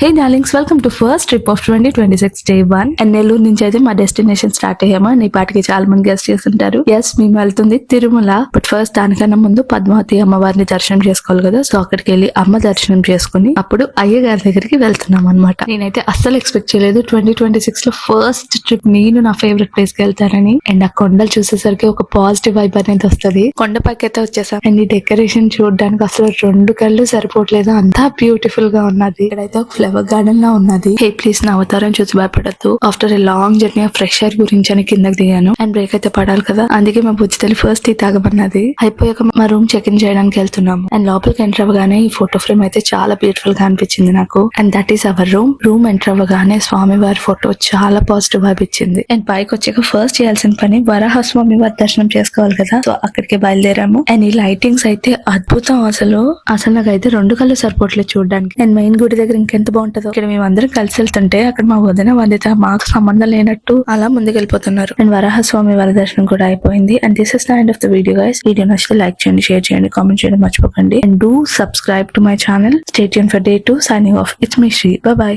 Hey darlings, welcome to first trip of 2026 day 1 and Nellore నుంచి అయితే మా డెస్టినేషన్ స్టార్ట్ అయ్యాము. అండ్ ఈ పాటికి చాలా మంది గెస్ట్ చేస్తుంటారు. ఎస్, మేము వెళ్తుంది తిరుమల. బట్ ఫస్ట్ దానికన్నా ముందు పద్మావతి అమ్మవారిని దర్శనం చేసుకోవాలి కదా. సో అక్కడికి వెళ్ళి అమ్మ దర్శనం చేసుకుని అప్పుడు అయ్య గారి దగ్గరికి వెళ్తున్నాం అనమాట. నేనైతే అస్సలు ఎక్స్పెక్ట్ చేయలేదు 2026 లో ఫస్ట్ ట్రిప్ నేను నా ఫేవరెట్ ప్లేస్ కి వెళ్తానని. అండ్ ఆ కొండలు చూసేసరికి ఒక పాజిటివ్ వైబ్ అనేది వస్తుంది. కొండపైకి అయితే వచ్చేసాం. అండ్ ఈ డెకరేషన్ చూడడానికి అసలు రెండు కళ్ళు సరిపోవట్లేదు, అంతా బ్యూటిఫుల్ గా ఉన్నది. ఇక్కడైతే ఒక ఫ్లవర్ గార్డెన్ లా ఉన్నది. హే ప్లీజ్, నా అవతారం చూసి భయపడద్దు. After a long journey fresh air గురించి అని కిందకి దిగాను. అండ్ బ్రేక్ అయితే పడాలి కదా, అందుకే మా బుజ్జి తల్లి ఫస్ట్ టీ తాగమన్నది. అయిపోయాక మా రూమ్ చెక్ ఇన్ చేయడానికి వెళ్తున్నాము. అండ్ లోపలికి ఎంటర్ అవ్వగానే ఈ ఫోటో ఫ్రేమ్ అయితే చాలా బ్యూటిఫుల్ గా అనిపించింది నాకు. And that is our room. Room enter అవ్వగానే స్వామి వారి ఫోటో చాలా పాజిటివ్ అనిపించింది. అండ్ పైకి వచ్చాక ఫస్ట్ చేయాల్సిన పని వరాహ స్వామి వారి దర్శనం చేసుకోవాలి కదా. సో అక్కడికి బయలుదేరాము. అండ్ ఈ లైటింగ్స్ అయితే అద్భుతం. అసలు నాకైతే రెండు కళ్ళు సరిపోవట్లేదు చూడడానికి. అండ్ మెయిన్ గుడి దగ్గర ఇంకెంత బాగుంటుందో. ఇక్కడ మేము అందరం కలిసి వెళ్తుంటే అక్కడ మా వదిన వందిత మాకు సంబంధం లేనట్టు అలా ముందుకెళ్ళిపోతున్నారు. అండ్ వరాహ స్వామి వారి దర్శనం కూడా అయిపోయింది. And this is the end of the video guys. Video నచ్చితే లైక్ చేయండి, షేర్ చేయండి, కామెంట్ చేయడం మర్చిపోకండి. And do subscribe to my channel. Stay tune for day 2. Signing off. It's me Shri. Bye by.